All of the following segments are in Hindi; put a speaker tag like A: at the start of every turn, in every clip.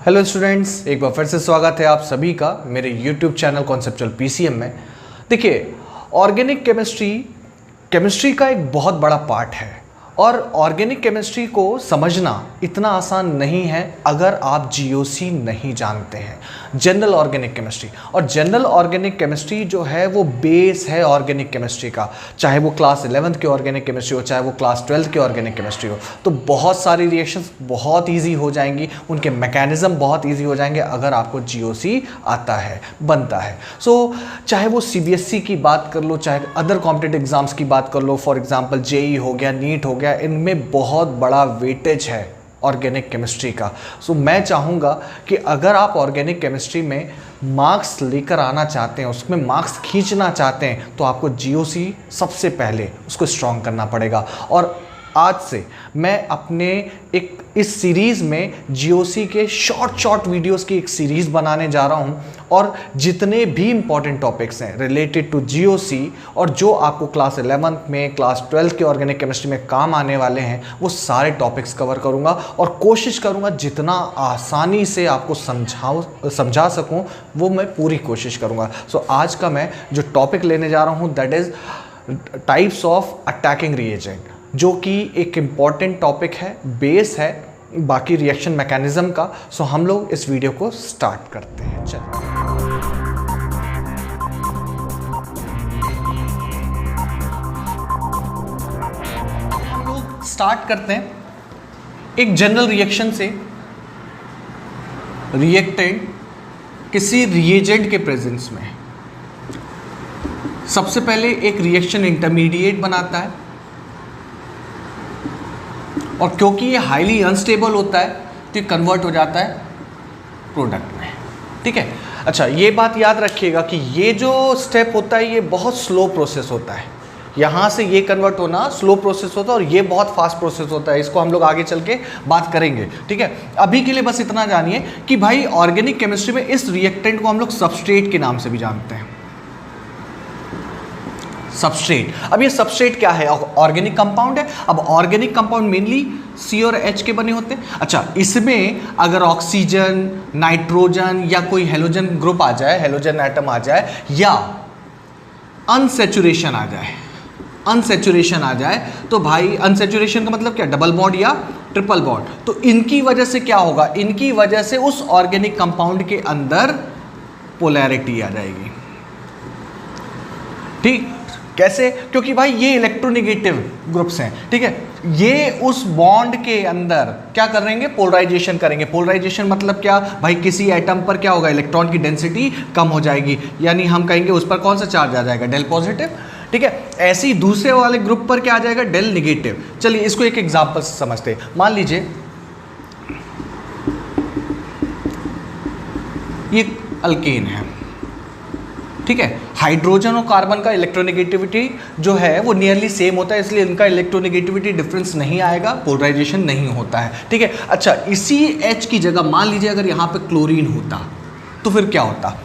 A: हेलो स्टूडेंट्स, एक बार फिर से स्वागत है आप सभी का मेरे यूट्यूब चैनल कॉन्सेप्चुअल पीसीएम में। देखिए, ऑर्गेनिक केमिस्ट्री का एक बहुत बड़ा पार्ट है और ऑर्गेनिक केमिस्ट्री को समझना इतना आसान नहीं है अगर आप जीओसी नहीं जानते हैं, जनरल ऑर्गेनिक केमिस्ट्री। और जनरल ऑर्गेनिक केमिस्ट्री जो है वो बेस है ऑर्गेनिक केमिस्ट्री का, चाहे वो क्लास 11th की ऑर्गेनिक केमिस्ट्री हो, चाहे वो क्लास 12th की ऑर्गेनिक केमिस्ट्री हो। तो बहुत सारी रिएक्शंस बहुत ईजी हो जाएंगी, उनके मैकेनिज्म बहुत ईजी हो जाएंगे अगर आपको जीओसी आता है, बनता है। चाहे वो सीबीएसई की बात कर लो, चाहे अदर कॉम्पिटिटिव एग्जाम्स की बात कर लो, फॉर एग्जाम्पल जेई हो गया, नीट हो गया, इनमें बहुत बड़ा वेटेज है ऑर्गेनिक केमिस्ट्री का। मैं चाहूँगा कि अगर आप ऑर्गेनिक केमिस्ट्री में मार्क्स लेकर आना चाहते हैं, उसमें मार्क्स खींचना चाहते हैं, तो आपको जीओसी सबसे पहले उसको स्ट्रॉन्ग करना पड़ेगा। और आज से मैं अपने इस सीरीज़ में जीओसी के शॉर्ट वीडियोस की एक सीरीज़ बनाने जा रहा हूं और जितने भी इंपॉर्टेंट टॉपिक्स हैं रिलेटेड टू जीओसी और जो आपको क्लास 11th में, क्लास 12th के ऑर्गेनिक केमिस्ट्री में काम आने वाले हैं, वो सारे टॉपिक्स कवर करूंगा और कोशिश करूंगा जितना आसानी से आपको समझा सकूं, वो मैं पूरी कोशिश करूंगा। आज का मैं जो टॉपिक लेने जा रहा हूं that is types of attacking reagent, जो कि एक इम्पॉर्टेंट टॉपिक है, बेस है बाकी रिएक्शन मैकेनिज्म का। हम लोग इस वीडियो को स्टार्ट करते हैं। चलिए, हम लोग स्टार्ट करते हैं एक जनरल रिएक्शन से। रिएक्टेंट किसी रिएजेंट के प्रेजेंस में सबसे पहले एक रिएक्शन इंटरमीडिएट बनाता है और क्योंकि ये हाईली अनस्टेबल होता है तो ये कन्वर्ट हो जाता है प्रोडक्ट में। ठीक है, अच्छा ये बात याद रखिएगा कि ये जो स्टेप होता है ये बहुत स्लो प्रोसेस होता है। यहाँ से ये कन्वर्ट होना स्लो प्रोसेस होता है और ये बहुत फास्ट प्रोसेस होता है। इसको हम लोग आगे चल के बात करेंगे। ठीक है, अभी के लिए बस इतना जानिए कि भाई ऑर्गेनिक केमिस्ट्री में इस रिएक्टेंट को हम लोग सबस्ट्रेट के नाम से भी जानते हैं। सबस्ट्रेट, अब ये सबस्ट्रेट क्या है? ऑर्गेनिक कंपाउंड है। अब ऑर्गेनिक कंपाउंड मेनली सी और एच के बने होते हैं। अच्छा, इसमें अगर ऑक्सीजन, नाइट्रोजन या कोई हेलोजन ग्रुप आ जाए, हेलोजन एटम आ जाए, या अनसैचुरेशन आ जाए, तो भाई अनसैचुरेशन का मतलब क्या? डबल बॉन्ड या ट्रिपल बॉन्ड। तो इनकी वजह से क्या होगा? इनकी वजह से उस ऑर्गेनिक कंपाउंड के अंदर पोलैरिटी आ जाएगी। ठीक, कैसे? क्योंकि भाई ये इलेक्ट्रोनेगेटिव ग्रुप्स हैं। ठीक है, ये उस बॉन्ड के अंदर क्या करेंगे? पोलराइजेशन करेंगे। पोलराइजेशन मतलब क्या भाई? किसी एटम पर क्या होगा? इलेक्ट्रॉन की डेंसिटी कम हो जाएगी, यानी हम कहेंगे उस पर कौन सा चार्ज आ जाएगा? Del positive. ठीक है, ऐसे ही दूसरे वाले ग्रुप पर क्या आ जाएगा? Del negative. चलिए इसको एक एग्जांपल से समझते हैं। मान लीजिए ये अल्केन है। ठीक है, हाइड्रोजन और कार्बन का इलेक्ट्रोनेगेटिविटी जो है वो नियरली सेम होता है, इसलिए इनका इलेक्ट्रोनेगेटिविटी डिफरेंस नहीं आएगा, पोलराइजेशन नहीं होता है। ठीक है, अच्छा इसी H की जगह मान लीजिए अगर यहाँ पे क्लोरीन होता तो फिर क्या होता?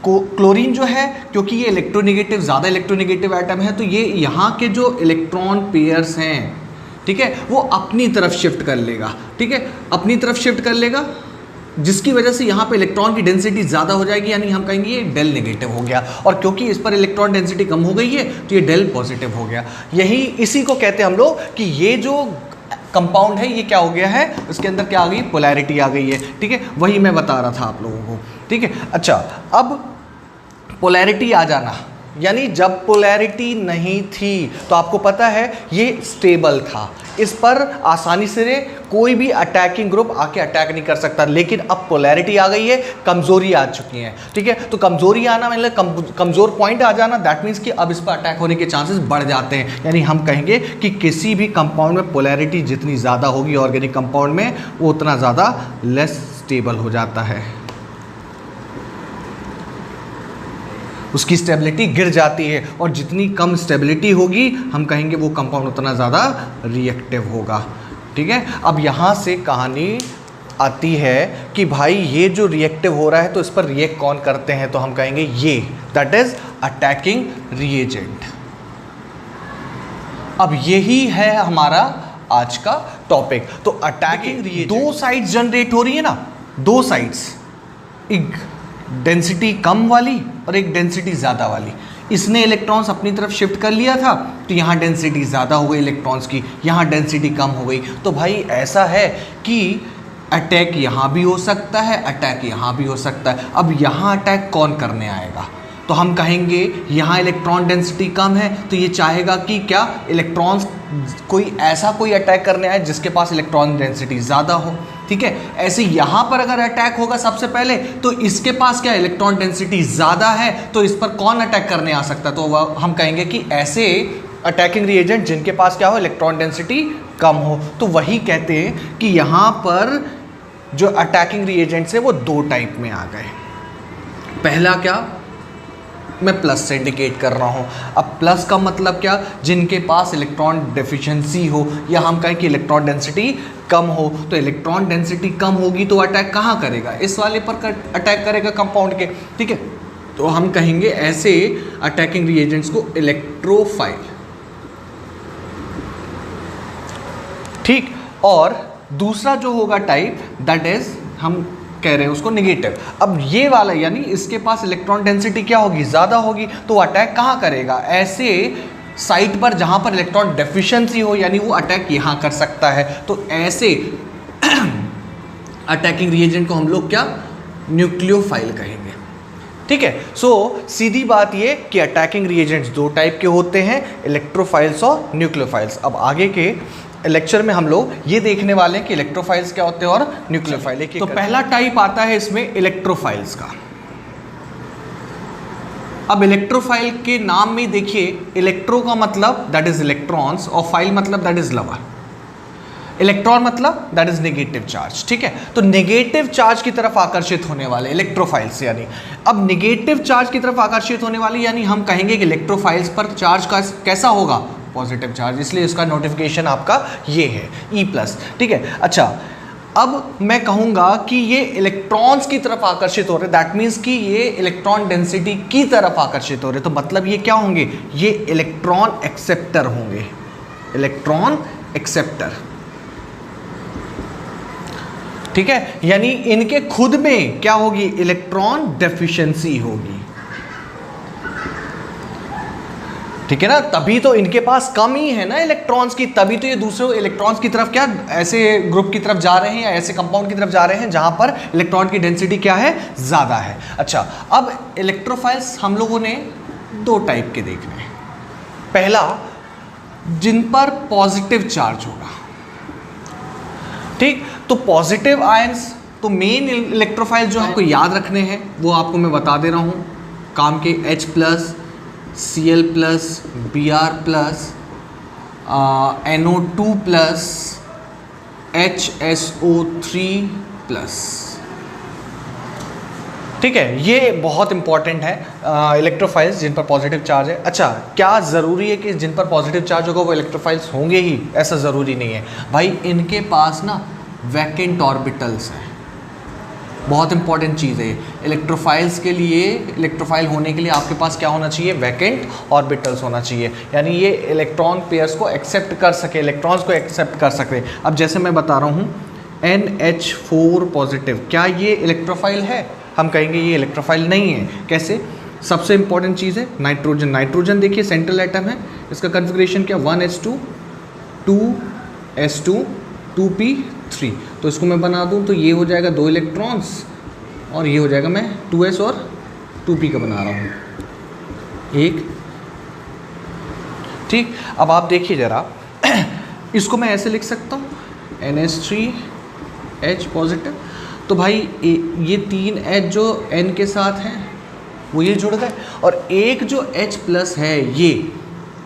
A: क्लोरीन जो है, क्योंकि ये इलेक्ट्रोनेगेटिव, ज़्यादा इलेक्ट्रोनेगेटिव एटम है, तो ये यहाँ के जो इलेक्ट्रॉन पेयर्स हैं, ठीक है, वो अपनी तरफ शिफ्ट कर लेगा। ठीक है, अपनी तरफ शिफ्ट कर लेगा, जिसकी वजह से यहाँ पे इलेक्ट्रॉन की डेंसिटी ज़्यादा हो जाएगी, यानी हम कहेंगे ये डेल नेगेटिव हो गया। और क्योंकि इस पर इलेक्ट्रॉन डेंसिटी कम हो गई है तो ये डेल पॉजिटिव हो गया। इसी को कहते हैं हम लोग कि ये जो कंपाउंड है ये क्या हो गया है? उसके अंदर क्या आ गई? पोलैरिटी आ गई है। ठीक है, वही मैं बता रहा था आप लोगों को। ठीक है, अच्छा अब पोलैरिटी आ जाना, यानी जब पोलैरिटी नहीं थी तो आपको पता है ये स्टेबल था, इस पर आसानी से कोई भी अटैकिंग ग्रुप आके अटैक नहीं कर सकता। लेकिन अब पोलैरिटी आ गई है, कमजोरी आ चुकी है। ठीक है, तो कमजोरी आना मतलब कमजोर पॉइंट आ जाना, दैट मीन्स कि अब इस पर अटैक होने के चांसेस बढ़ जाते हैं। यानी हम कहेंगे कि किसी भी कंपाउंड में पोलैरिटी जितनी ज़्यादा होगी ऑर्गेनिक कंपाउंड में, वो उतना ज़्यादा लेस स्टेबल हो जाता है, उसकी स्टेबिलिटी गिर जाती है। और जितनी कम स्टेबिलिटी होगी हम कहेंगे वो कंपाउंड उतना ज़्यादा रिएक्टिव होगा। ठीक है, अब यहाँ से कहानी आती है कि भाई ये जो रिएक्टिव हो रहा है तो इस पर रिएक्ट कौन करते हैं? तो हम कहेंगे ये, दैट इज अटैकिंग रिएजेंट। अब यही है हमारा आज का टॉपिक। तो अटैकिंग रिएजेंट, दो साइड्स जनरेट हो रही है ना, दो साइड्स, एक डेंसिटी कम वाली और एक डेंसिटी ज़्यादा वाली, इसने इलेक्ट्रॉन्स अपनी तरफ शिफ्ट कर लिया था, तो यहाँ डेंसिटी ज़्यादा हो गई इलेक्ट्रॉन्स की, यहाँ डेंसिटी कम हो गई। तो भाई ऐसा है कि अटैक यहाँ भी हो सकता है, अटैक यहाँ भी हो सकता है। अब यहाँ अटैक कौन करने आएगा? तो हम कहेंगे यहाँ इलेक्ट्रॉन डेंसिटी कम है, तो ये चाहेगा कि क्या इलेक्ट्रॉन्स कोई अटैक करने आए जिसके पास इलेक्ट्रॉन डेंसिटी ज़्यादा हो। ठीक है, ऐसे यहाँ पर अगर अटैक होगा सबसे पहले, तो इसके पास क्या इलेक्ट्रॉन डेंसिटी ज़्यादा है, तो इस पर कौन अटैक करने आ सकता है? तो हम कहेंगे कि ऐसे अटैकिंग रिएजेंट जिनके पास क्या हो, इलेक्ट्रॉन डेंसिटी कम हो। तो वही कहते हैं कि यहाँ पर जो अटैकिंग रिएजेंट्स है वो दो टाइप में आ गए। पहला क्या, मैं प्लस से इंडिकेट कर रहा हूँ। अब प्लस का मतलब क्या, जिनके पास इलेक्ट्रॉन डेफिशिएंसी हो, या हम कहें कि इलेक्ट्रॉन डेंसिटी कम हो। तो इलेक्ट्रॉन डेंसिटी कम होगी तो अटैक कहाँ करेगा? इस वाले पर अटैक करेगा कंपाउंड के। ठीक है, तो हम कहेंगे ऐसे अटैकिंग रिएजेंट्स को इलेक्ट्रोफाइल। ठीक, और दूसरा जो होगा टाइप, दैट इज हम कह रहे हैं उसको नेगेटिव। अब ये वाला यानी इसके पास इलेक्ट्रॉन डेंसिटी क्या होगी, ज़्यादा होगी, तो अटैक कहाँ करेगा? ऐसे साइट पर जहाँ पर इलेक्ट्रॉन डेफिशिएंसी हो, यानी वो अटैक यहाँ कर सकता है। तो ऐसे अटैकिंग रिएजेंट को हम लोग क्या, न्यूक्लियोफाइल कहेंगे। ठीक है, सो सीधी बात ये कि अटैकिंग रिएजेंट्स दो टाइप के होते हैं, इलेक्ट्रोफाइल्स और न्यूक्लियोफाइल्स। अब आगे के लेक्चर में हम लोग ये देखने वाले हैं कि इलेक्ट्रोफाइल्स क्या होते हैं और न्यूक्लियोफाइल। तो पहला टाइप आता है इसमें इलेक्ट्रोफाइल्स का। अब इलेक्ट्रोफाइल के नाम में देखिए, इलेक्ट्रो का मतलब दैट इज इलेक्ट्रॉन्स, और फाइल मतलब दैट इज लवर। इलेक्ट्रॉन मतलब दैट इज नेगेटिव चार्ज। ठीक है, तो नेगेटिव चार्ज की तरफ आकर्षित होने वाले इलेक्ट्रोफाइल्स, यानी अब नेगेटिव चार्ज की तरफ आकर्षित होने वाली, यानी हम कहेंगे कि इलेक्ट्रोफाइल्स पर चार्ज का कैसा होगा, पॉजिटिव चार्ज, इसलिए इसका नोटिफिकेशन आपका ये है E+। ठीक है, अच्छा अब मैं कहूँगा कि ये इलेक्ट्रॉन्स की तरफ आकर्षित हो रहे, दैट मीन्स कि ये इलेक्ट्रॉन डेंसिटी की तरफ आकर्षित हो रहे, तो मतलब ये क्या होंगे, ये इलेक्ट्रॉन एक्सेप्टर होंगे, इलेक्ट्रॉन एक्सेप्टर। ठीक है, यानी इनके खुद में क्या होगी, इलेक्ट्रॉन डेफिशिएंसी होगी। ठीक है ना, तभी तो इनके पास कम ही है ना इलेक्ट्रॉन्स की, तभी तो ये दूसरे इलेक्ट्रॉन्स की तरफ क्या, ऐसे ग्रुप की तरफ जा रहे हैं या ऐसे कंपाउंड की तरफ जा रहे हैं जहां पर इलेक्ट्रॉन की डेंसिटी क्या है, ज़्यादा है। अच्छा, अब इलेक्ट्रोफाइल्स हम लोगों ने दो टाइप के देखने हैं। पहला, जिन पर पॉजिटिव चार्ज होगा। ठीक, तो पॉजिटिव आयंस, तो मेन इलेक्ट्रोफाइल जो आपको याद रखने हैं वो आपको मैं बता दे रहा हूँ काम के, H+, Cl+, Br+, NO2+, HSO3+। ठीक है, ये बहुत इंपॉर्टेंट है इलेक्ट्रोफाइल्स जिन पर पॉजिटिव चार्ज है। अच्छा, क्या ज़रूरी है कि जिन पर पॉजिटिव चार्ज होगा वो इलेक्ट्रोफाइल्स होंगे ही? ऐसा ज़रूरी नहीं है भाई, इनके पास ना वैकेंट ऑर्बिटल्स हैं। बहुत इंपॉर्टेंट चीज़ है इलेक्ट्रोफाइल्स के लिए। इलेक्ट्रोफाइल होने के लिए आपके पास क्या होना चाहिए, वैकेंट ऑर्बिटल्स होना चाहिए, यानी ये इलेक्ट्रॉन पेयर्स को एक्सेप्ट कर सके, इलेक्ट्रॉन्स को एक्सेप्ट कर सके। अब जैसे मैं बता रहा हूँ NH4 पॉजिटिव, क्या ये इलेक्ट्रोफाइल है? हम कहेंगे ये इलेक्ट्रोफाइल नहीं है। कैसे? सबसे इंपॉर्टेंट चीज़ है नाइट्रोजन। नाइट्रोजन देखिए सेंट्रल एटम है, इसका कन्फिग्रेशन क्या, 1s2 2s2 2p3। तो इसको मैं बना दूं तो ये हो जाएगा 2 इलेक्ट्रॉन्स, और ये हो जाएगा, मैं 2s और 2p का बना रहा हूँ एक। ठीक, अब आप देखिए ज़रा इसको मैं ऐसे लिख सकता हूँ NH3H पॉजिटिव। तो भाई ये 3 H जो N के साथ हैं वो ये जुड़ गए, और एक जो H+ है ये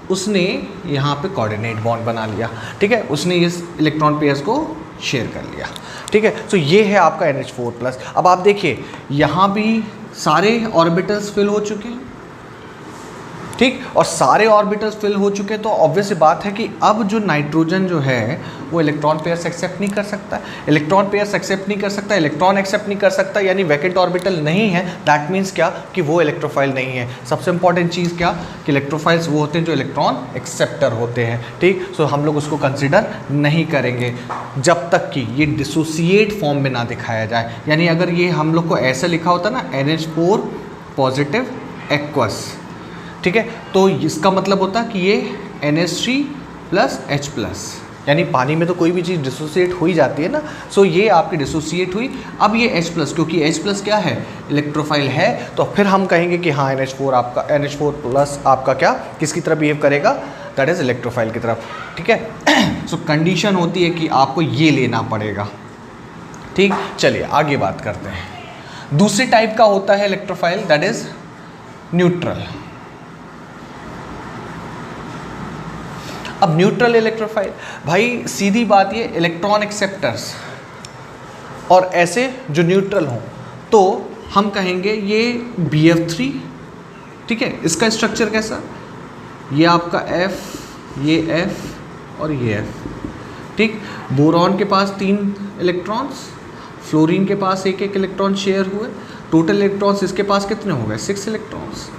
A: उसने यहाँ पे कोऑर्डिनेट बॉन्ड बना लिया। ठीक है, उसने इस इलेक्ट्रॉन पेयर्स को शेयर कर लिया। ठीक है, तो ये है आपका NH4+। अब आप देखिए यहाँ भी सारे ऑर्बिटल्स फिल हो चुके हैं। ठीक, और सारे ऑर्बिटल्स फिल हो चुके, तो ऑब्वियस सी बात है कि अब जो नाइट्रोजन जो है वो इलेक्ट्रॉन पेयर्स एक्सेप्ट नहीं कर सकता है, इलेक्ट्रॉन पेयर्स एक्सेप्ट नहीं कर सकता, इलेक्ट्रॉन एक्सेप्ट नहीं कर सकता, यानी वैकेंट ऑर्बिटल नहीं है। दैट मीन्स क्या कि वो इलेक्ट्रोफाइल नहीं है। सबसे इंपॉर्टेंट चीज़ क्या कि इलेक्ट्रोफाइल्स वो होते हैं जो इलेक्ट्रॉन एक्सेप्टर होते हैं। ठीक, सो हम लोग उसको कंसिडर नहीं करेंगे जब तक कि ये डिसोसिएट फॉर्म में ना दिखाया जाए। यानी अगर ये हम लोग को ऐसे लिखा होता ना NH4 पॉजिटिव एक्वस, ठीक है, तो इसका मतलब होता कि ये NH3 प्लस H प्लस, यानी पानी में तो कोई भी चीज़ डिसोसिएट हो ही जाती है ना। सो ये आपकी डिसोसिएट हुई। अब ये H प्लस, क्योंकि H प्लस क्या है, इलेक्ट्रोफाइल है, तो फिर हम कहेंगे कि हाँ NH4 प्लस आपका क्या किसकी तरफ बिहेव करेगा, दैट इज़ इलेक्ट्रोफाइल की तरफ। ठीक है, सो कंडीशन होती है कि आपको ये लेना पड़ेगा। ठीक, चलिए आगे बात करते हैं। दूसरे टाइप का होता है इलेक्ट्रोफाइल, दैट इज़ न्यूट्रल। अब न्यूट्रल इलेक्ट्रोफाइल, भाई सीधी बात ये इलेक्ट्रॉन एक्सेप्टर्स और ऐसे जो न्यूट्रल हों तो हम कहेंगे ये BF3। ठीक है, इसका स्ट्रक्चर कैसा, ये आपका F, ये F और ये F। ठीक, बोरॉन के पास 3 इलेक्ट्रॉन्स, फ्लोरीन के पास एक इलेक्ट्रॉन शेयर हुए, टोटल इलेक्ट्रॉन्स इसके पास कितने हो गए, 6 इलेक्ट्रॉन्स।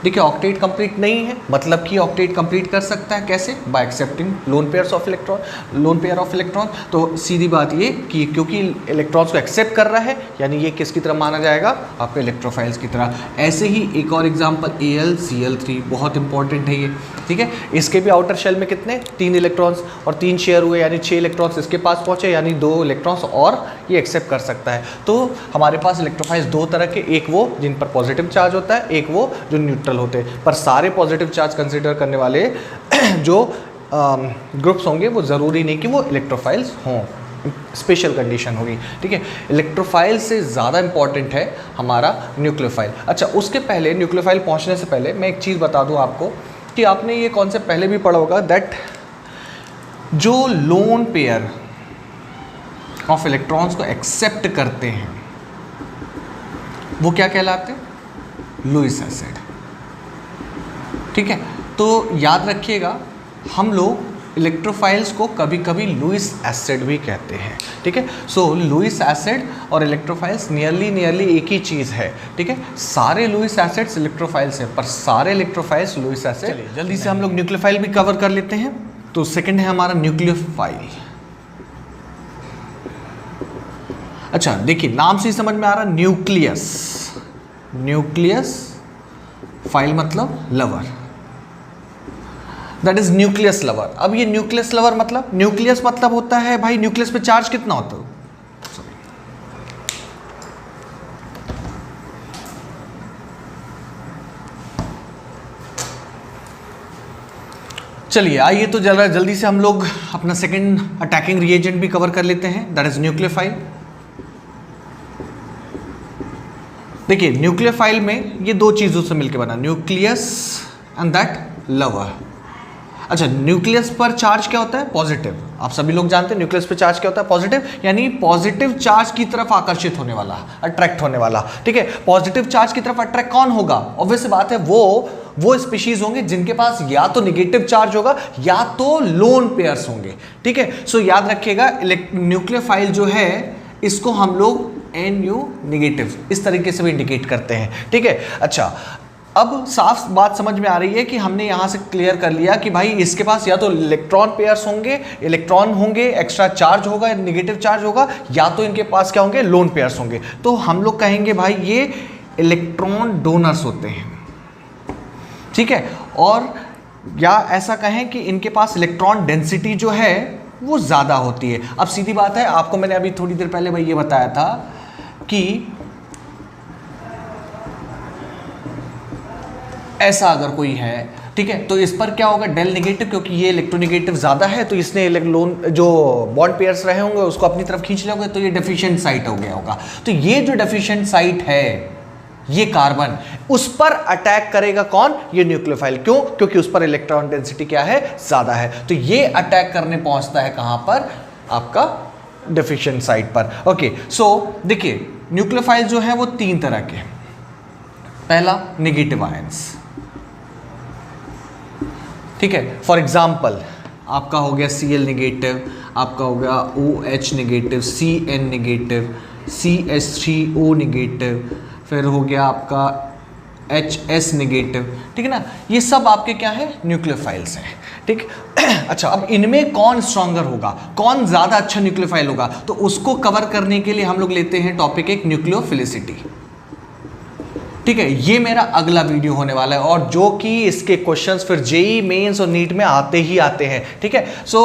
A: देखिए ऑक्टेट कंप्लीट नहीं है, मतलब कि ऑक्टेट कंप्लीट कर सकता है कैसे, bye accepting lone pair of electron. तो सीधी बात ये कि क्योंकि इलेक्ट्रॉन्स को एक्सेप्ट कर रहा है, यानी ये किसकी तरह माना जाएगा, आपके इलेक्ट्रोफाइल्स की तरह। ऐसे ही एक और एग्जांपल AlCl3, बहुत इंपॉर्टेंट है ये। ठीक है, इसके भी आउटर शेल में कितने 3 इलेक्ट्रॉन्स और 3 शेयर हुए, यानी 6 इलेक्ट्रॉन्स इसके पास पहुँचे, यानी 2 इलेक्ट्रॉन्स और ये एक्सेप्ट कर सकता है। तो हमारे पास इलेक्ट्रोफाइल्स 2 तरह के, एक वो जिन पर पॉजिटिव चार्ज होता है, एक वो जो न्यूट्रल होते हैं। पर सारे पॉजिटिव चार्ज कंसीडर करने वाले जो ग्रुप्स होंगे वो ज़रूरी नहीं कि वो इलेक्ट्रोफाइल्स हों, स्पेशल कंडीशन होगी। ठीक है, इलेक्ट्रोफाइल से ज़्यादा इंपॉर्टेंट है हमारा न्यूक्लियोफाइल। अच्छा, उसके पहले न्यूक्लियोफाइल पहुंचने से पहले मैं एक चीज़ बता दूं आपको कि आपने ये कॉन्सेप्ट पहले भी पढ़ा होगा, दैट जो लोन पेयर ऑफ इलेक्ट्रॉन्स को एक्सेप्ट करते हैं वो क्या कहलाते हैं, लुईस एसिड। ठीक है, तो याद रखिएगा हम लोग इलेक्ट्रोफाइल्स को कभी कभी लुईस एसिड भी कहते हैं। ठीक है, सो लुईस एसिड और इलेक्ट्रोफाइल्स नियरली एक ही चीज़ है। ठीक है, सारे लुईस एसिड्स इलेक्ट्रोफाइल्स हैं, पर सारे इलेक्ट्रोफाइल्स लुईस एसिड। चलिए जल्दी से हम लोग न्यूक्लियोफाइल भी कवर कर लेते हैं। तो सेकंड है हमारा न्यूक्लियोफाइल। अच्छा देखिए, नाम से ही समझ में आ रहा, न्यूक्लियस फाइल मतलब lover, that is nucleus lover. अब ये न्यूक्लियस लवर मतलब, न्यूक्लियस मतलब होता है भाई न्यूक्लियस पे चार्ज कितना होता है। चलिए आइए तो जरा जल्दी से हम लोग अपना सेकंड अटैकिंग रिएजेंट भी कवर कर लेते हैं, दैट इज न्यूक्लियोफाइल। देखिए न्यूक्लियोफाइल में ये 2 चीज़ों से मिलकर बना, न्यूक्लियस एंड दैट लवर। अच्छा, न्यूक्लियस पर चार्ज क्या होता है, पॉजिटिव। आप सभी लोग जानते हैं न्यूक्लियस पर चार्ज क्या होता है, पॉजिटिव, यानी पॉजिटिव चार्ज की तरफ आकर्षित होने वाला, अट्रैक्ट होने वाला। ठीक है, पॉजिटिव चार्ज की तरफ अट्रैक्ट कौन होगा, ऑब्वियस बात है वो स्पीशीज होंगे जिनके पास या तो निगेटिव चार्ज होगा या तो लोन पेयर्स होंगे। ठीक है, सो याद रखिएगा न्यूक्लियोफाइल जो है इसको हम लोग NU निगेटिव इस तरीके से भी इंडिकेट करते हैं। ठीक है, अच्छा अब साफ बात समझ में आ रही है कि हमने यहाँ से क्लियर कर लिया कि भाई इसके पास या तो इलेक्ट्रॉन पेयर्स होंगे, इलेक्ट्रॉन होंगे, एक्स्ट्रा चार्ज होगा, नेगेटिव चार्ज होगा, या तो इनके पास क्या होंगे, लोन पेयर्स होंगे। तो हम लोग कहेंगे भाई ये इलेक्ट्रॉन डोनर्स होते हैं। ठीक है, और या ऐसा कहें कि इनके पास इलेक्ट्रॉन डेंसिटी जो है वो ज़्यादा होती है। अब सीधी बात है, आपको मैंने अभी थोड़ी देर पहले भाई ये बताया था कि ऐसा अगर कोई है, ठीक है, तो इस पर क्या होगा, डेल नेगेटिव, क्योंकि ये इलेक्ट्रोनेगेटिव ज़्यादा है तो इसने लोन जो बॉन्ड पेयर्स रहे होंगे उसको अपनी तरफ खींच लिया होगा, तो ये डेफिशिएंट साइट हो गया होगा। तो ये जो डेफिशिएंट साइट है, ये कार्बन, उस पर अटैक करेगा कौन, ये न्यूक्लियोफाइल। क्यों, क्योंकि उस पर इलेक्ट्रॉन डेंसिटी क्या है, ज़्यादा है। तो ये अटैक करने पहुंचता है कहाँ पर, आपका डेफिशिएंट साइट पर। ओके, सो देखिए न्यूक्लियोफाइल जो है वो 3 तरह के। पहला नेगेटिव आयंस, ठीक है। फॉर एग्जाम्पल आपका हो गया Cl नेगेटिव, आपका हो गया OH negative, Cn negative, CH3O negative, फिर हो गया आपका HS नेगेटिव, ठीक है ना। ये सब आपके क्या है, न्यूक्लियोफाइल्स हैं, ठीक। अच्छा, अब इनमें कौन स्ट्रॉन्गर होगा, कौन ज़्यादा अच्छा न्यूक्लियोफाइल होगा, तो उसको कवर करने के लिए हम लोग लेते हैं टॉपिक एक न्यूक्लियोफिलिसिटी, ठीक है। ये मेरा अगला वीडियो होने वाला है और जो कि इसके क्वेश्चंस फिर जेईई मेंस और नीट में आते ही आते हैं, ठीक है। सो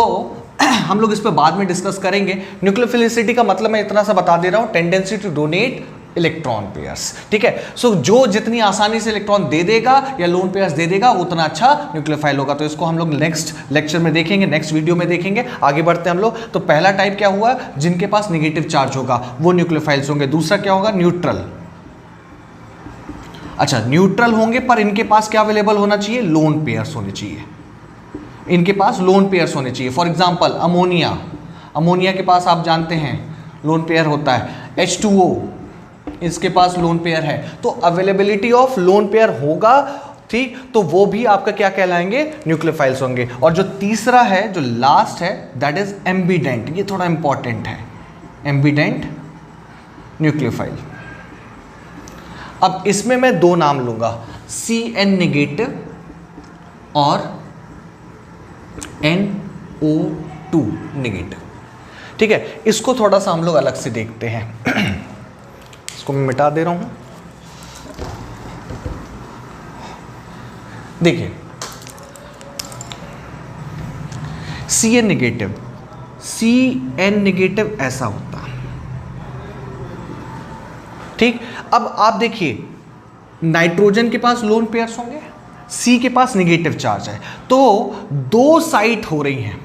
A: हम लोग इस पर बाद में डिस्कस करेंगे। न्यूक्लियोफिलिसिटी का मतलब मैं इतना सा बता दे रहा हूँ, tendency to donate electron pairs, ठीक है। सो जो जितनी आसानी से इलेक्ट्रॉन दे देगा या लोन पेयर्स दे देगा उतना अच्छा न्यूक्लियोफाइल होगा। तो इसको हम लोग नेक्स्ट लेक्चर में देखेंगे, नेक्स्ट वीडियो में देखेंगे। आगे बढ़ते हैं हम लोग। तो पहला टाइप क्या हुआ, जिनके पास नेगेटिव चार्ज होगा वो न्यूक्लियोफाइल्स होंगे। दूसरा क्या होगा, न्यूट्रल। अच्छा, न्यूट्रल होंगे पर इनके पास क्या अवेलेबल होना चाहिए, लोन पेयर्स होने चाहिए, इनके पास लोन पेयर्स होने चाहिए। फॉर एग्जांपल अमोनिया, अमोनिया के पास आप जानते हैं लोन पेयर होता है। H2O, इसके पास लोन पेयर है। तो अवेलेबिलिटी ऑफ लोन पेयर होगा, ठीक, तो वो भी आपका क्या कहलाएंगे, न्यूक्लियोफाइल्स होंगे। और जो तीसरा है, जो लास्ट है, दैट इज एम्बिडेंट। ये थोड़ा इंपॉर्टेंट है, एम्बिडेंट न्यूक्लियोफाइल। अब इसमें मैं दो नाम लूंगा, Cn नेगेटिव और NO2 नेगेटिव, ठीक है। इसको थोड़ा सा हम लोग अलग से देखते हैं। इसको मैं मिटा दे रहा हूं। देखिए, Cn नेगेटिव, Cn नेगेटिव ऐसा होता, ठीक। अब आप देखिए, नाइट्रोजन के पास लोन पेयर्स होंगे, C के पास नेगेटिव चार्ज है, तो दो साइट हो रही हैं,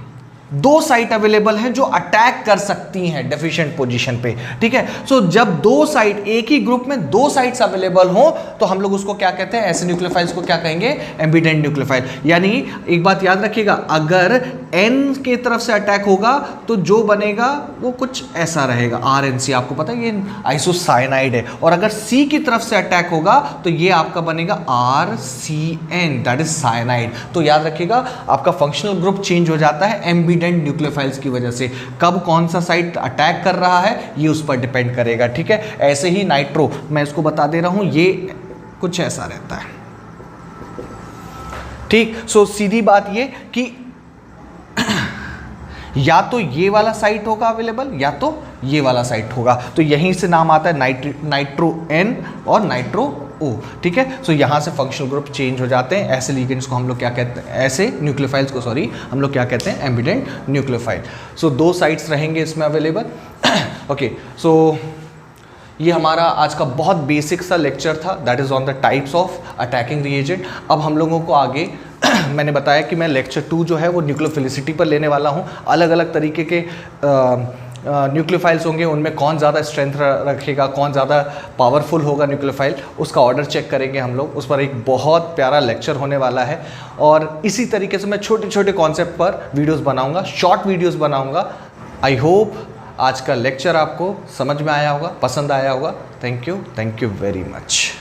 A: दो साइट अवेलेबल हैं जो अटैक कर सकती हैं डेफिशिएंट पोजीशन पे, ठीक है। सो जब दो साइट, एक ही ग्रुप में दो साइट्स अवेलेबल हो तो हम लोग उसको क्या कहते हैं, ऐसे न्यूक्लियोफाइल्स को क्या कहेंगे, एम्बिडेंट न्यूक्लियोफाइल। यानी एक बात याद रखिएगा, अगर N के तरफ से अटैक होगा तो जो बनेगा वो कुछ ऐसा रहेगा, RNC, आपको पता है ये आइसोसाइनाइड है। और अगर C की तरफ से अटैक होगा तो ये आपका बनेगा RCN, दैट इज साइनाइड। तो याद रखिएगा, आपका फंक्शनल ग्रुप चेंज हो जाता है एम्बिडेंट न्यूक्लियोफाइल्स की वजह से। कब कौन सा साइट अटैक कर रहा है ये उस पर डिपेंड करेगा, ठीक है। ऐसे ही नाइट्रो, मैं इसको बता दे रहा हूं, ये कुछ ऐसा रहता है, ठीक। सो सीधी बात ये कि या तो ये वाला साइट होगा अवेलेबल या तो ये वाला साइट होगा। तो यहीं से नाम आता है नाइट्रो N और नाइट्रो O, ठीक है। सो यहाँ से फंक्शनल ग्रुप चेंज हो जाते हैं। ऐसे लिगेंड्स को हम लोग क्या कहते हैं, ऐसे न्यूक्लियोफाइल्स को सॉरी हम लोग क्या कहते हैं, एम्बिडेंट न्यूक्लियोफाइल। सो दो साइट्स रहेंगे इसमें अवेलेबल। ओके, सो ये हमारा आज का बहुत बेसिक सा लेक्चर था, that is on the types of attacking reagent. अब हम लोगों को आगे मैंने बताया कि मैं लेक्चर 2 जो है वो न्यूक्लियोफिलिसिटी पर लेने वाला हूँ। अलग अलग तरीके के न्यूक्लियोफाइल्स होंगे, उनमें कौन ज़्यादा स्ट्रेंथ रखेगा, कौन ज़्यादा पावरफुल होगा न्यूक्लियोफाइल, उसका ऑर्डर चेक करेंगे हम लोग। उस पर एक बहुत प्यारा लेक्चर होने वाला है। और इसी तरीके से मैं छोटे छोटे कॉन्सेप्ट पर वीडियोस बनाऊंगा, शॉर्ट वीडियोस बनाऊंगा। आई होप आज का लेक्चर आपको समझ में आया होगा, पसंद आया होगा। Thank you very much.